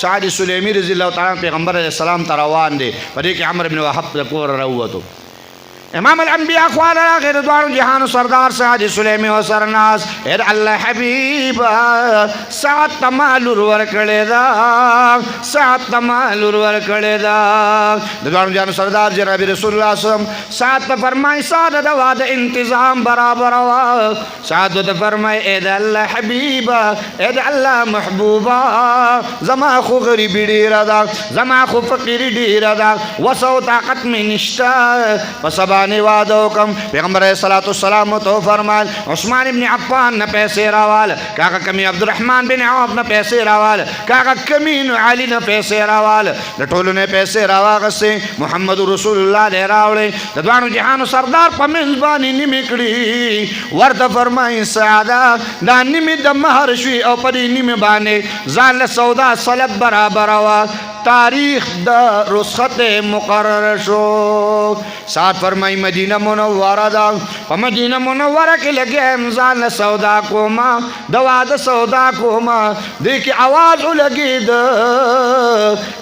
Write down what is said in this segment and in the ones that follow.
سعد سلیمی رضی الله تعالی پیغمبر علیہ السلام ته روان دی په دې کې عمرو بن وهب د کور راووتو امام الانبیاء خوال غیر دوار جهان سردار سعد سلیمی و سرناس ایر اللہ حبیب سعد تمال ور کړه دا سعد تمال ور کړه دا دوار جهان سردار جناب رسول الله صلی الله علیه وسلم سعد فرمای سعد د واد انتظام برابر وا سعد د فرمای ایر اللہ حبیب ایر اللہ محبوبا زما خو غریب ډیر دا زما خو فقیر ډیر دا وسو طاقت می نشتا پس وعدو کم پیغمبر علیہ السلام تو فرمال عثمان ابن عفان نہ پیسے راوال کاغا کمی عبدالرحمن بن عوف نہ پیسے راوال کاغا کمی علی نہ پیسے راوال لٹولو نے پیسے راواغ سے محمد رسول اللہ دے راولے دوانو جہانو سردار پا منزبانی نمکڑی ورد فرمائی سعادہ دا نمی دم ہرشوی او پدی نمی بانے زال سودا صلب برابر آوا تاریخ دا رسخت مقرر شو ساتھ فرمائی مدینہ منورہ دا پا مدینہ منورہ کے لگے امزان سودا کوما دواد سودا کوما دیکھ آواز لگی دا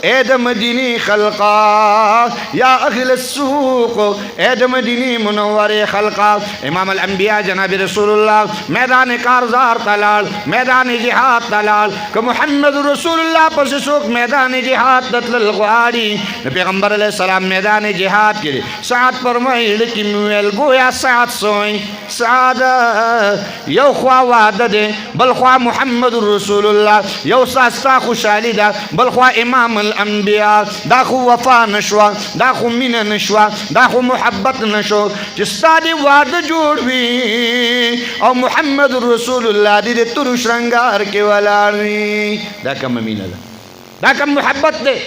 اید مدینی خلقا یا اہل السوق اید مدینی منور خلقا امام الانبیاء جناب رسول اللہ میدان کارزار تلال میدان جہاد تلال کہ محمد رسول اللہ پس سوک میدان جہاد تطلل غواری پیغمبر علیہ السلام میدان جہاد کے سعد فرمائی لکی مویل گویا سعد سوئی سعد یو خواہ وعدہ دے بل خواہ محمد رسول اللہ یو ساستا خوشحالی دا بل خواہ امام الانبیاء دا خو وفا نشوا دا خو من نشوا دا خو محبت نشو جستا دی وعدہ جوڑ بھی او محمد رسول اللہ دی ترش رنگار کے والارنی دا کم امین دا کم محبت دے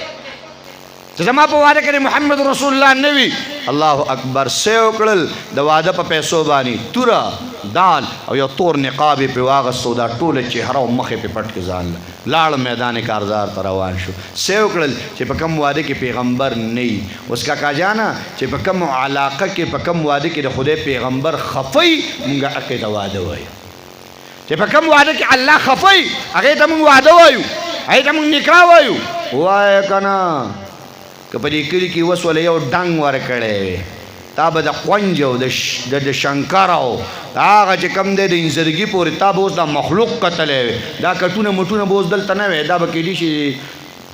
زما په وعده کې محمد رسول الله نبی الله اکبر سیو کړل د واده په پیسو باندې تورا دال او یو تور نقاب په واغستو دا ټوله چهره او مخ په پټ کې ځان لاړ میدان کارزار ته روان شو سیو کړل چې په کوم واده کې پیغمبر نه اوس کا جانا چې په کوم علاقه کې په کوم واده کې د خدای پیغمبر خفي مونږه اکه دا واده وایو چې په کوم واده کې الله خفي هغه ته مونږ واده وایو هغه ته مونږ نکاح وایو وای کنا که په دې کلي کې اوس ولې یو ډنګ ورکړی تا به د قونج او د شنکر او هغه چې کوم دی د انزرګي پورې تا به اوس دا مخلوق کتلی دا کټونه مټونه به اوس دلته نه وی دا به کیدای شي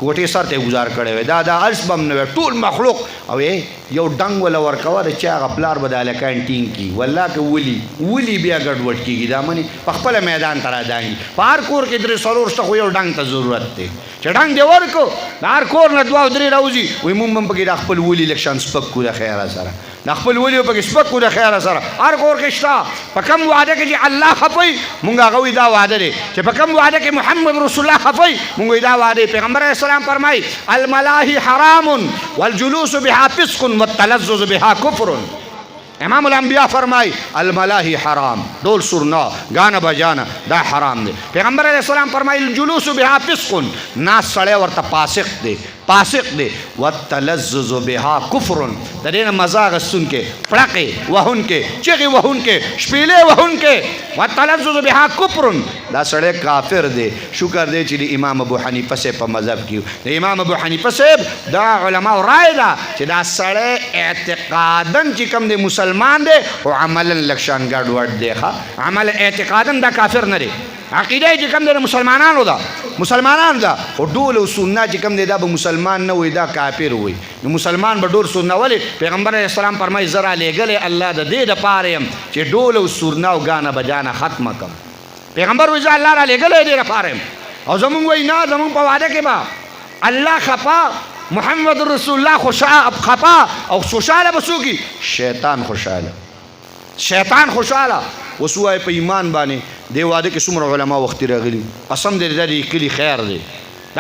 کوټې سر ته گزار کړی وی دا هلس به هم نه وی ټول مخلوق او یو ډنګ وله ورکوه د چې هغه پلار به د هلکان ټینګ کي والله که ولي بیا ګډوډ کېږي دا منې په خپله میدان ته رادانګي په هر کور کې درې څلور شته خو یو ډنګ ته ضرورت دی چې ډنګ دې ورکو د هر کور نه دوه او درې راوځي وایي مونږ هم پکې د خپل ولي لږ شان سپک کړو د خیره سره د خپل ولي پکې سپک کړو د خیره سره هر کور کې شته په کوم وعده کې چې الله خفوي مونږ هغه وایي دا وعده دی چې په کوم وعده کې محمد رسول الله خفوي مونږ وایي دا وعده پیغمبر علیه السلام فرمایي الملاهي حرام والجلوس بها فسق والتلذذ بها کفر امام الانبیاء فرمائی الملاہی حرام ڈول سرنا گانا بجانا دا حرام دے پیغمبر علیہ السلام فرمائی الجلوس بها فسق ناس سڑے ورطا پاسق دے والتلذذ بها کفر تدین مزاغ سن کے پڑکے وہن کے چغی وہن کے شپیلے وہن کے والتلذذ بها کفر دا سڑے کافر دے شکر دے چلی امام ابو حنیفہ سے پا مذہب کیو دا امام ابو حنیفہ سے دا علماء رائے دا چی دا سڑے اعتقادن چی کم دے مسلمان دے و عملا لکشان گرد ورد دے خواہ عمل اعتقادن دا کافر نہ دے عقیدہ چی کم دے مسلمانانو دا و دول و سننا چی کم دے دا با مسلمان نہ ہوئی دا کافر ہوئی مسلمان با دول سننا ولی پیغمبر علیہ السلام فرمائی ذرا لے گلے اللہ دا دے دا پاریم چی دول و سننا و گانا بجانا ختم کم پیغمبر ویزا اللہ را لے گلے دے دا پاریم اور زمان وی نا زمان پا وعدہ کے با اللہ خفا محمد رسول اللہ خفا اور خوشحالہ بسو کی شیطان خوشحالہ وسوائے پا ایمان بانے دے وعدے کے سمر علماء وقتی رغلی قسم دے دے کلی خیر دے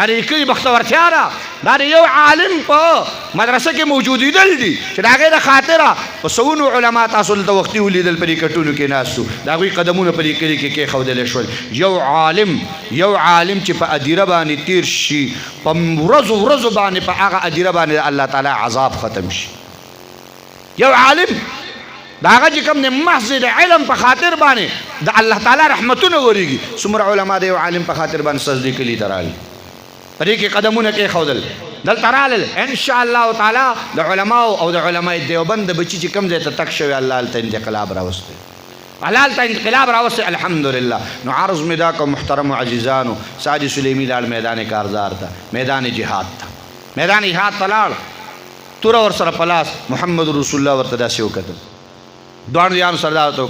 دے کلی بختورتیارا دے یو عالم پا مدرسہ کے موجودی دل دی چلا گئی دا خاطرہ پا سونو علماء تاسول تا وقتی ہولی دل پری کٹونو کے ناسو دا گوی قدمون پری کلی کے خود لشول یو عالم چی پا ادیرہ بانی تیر شی پا رزو بانی پا آغا ادیرہ بانی اللہ تعالی عذاب ختم شی یو عالم دا آغا جی کم نے محض دا علم پا خاطر بانے دا اللہ تعالی رحمتو نگوری گی سمر علماء دا یو عالم پا خاطر بانے سجدی کلی ترالی په دې کې قدمونه کېښودل دلته رالل ان شاء الله تعالی د علماو او د علماء دیوبند د بچي چې کوم ځای ته تک شوی الله هلته انقلاب راوستی حلال ته انقلاب راوستی الحمدلله. نو عرض مې دا کوم محترم عزیزانو ساجي سلیمي لاړ میدان کارزار ته میدان جهاد ته میدان جهاد ته لاړ توره ورسره په لاس محمد رسول الله ورته داسې وکتل دواړو یانو سردار ته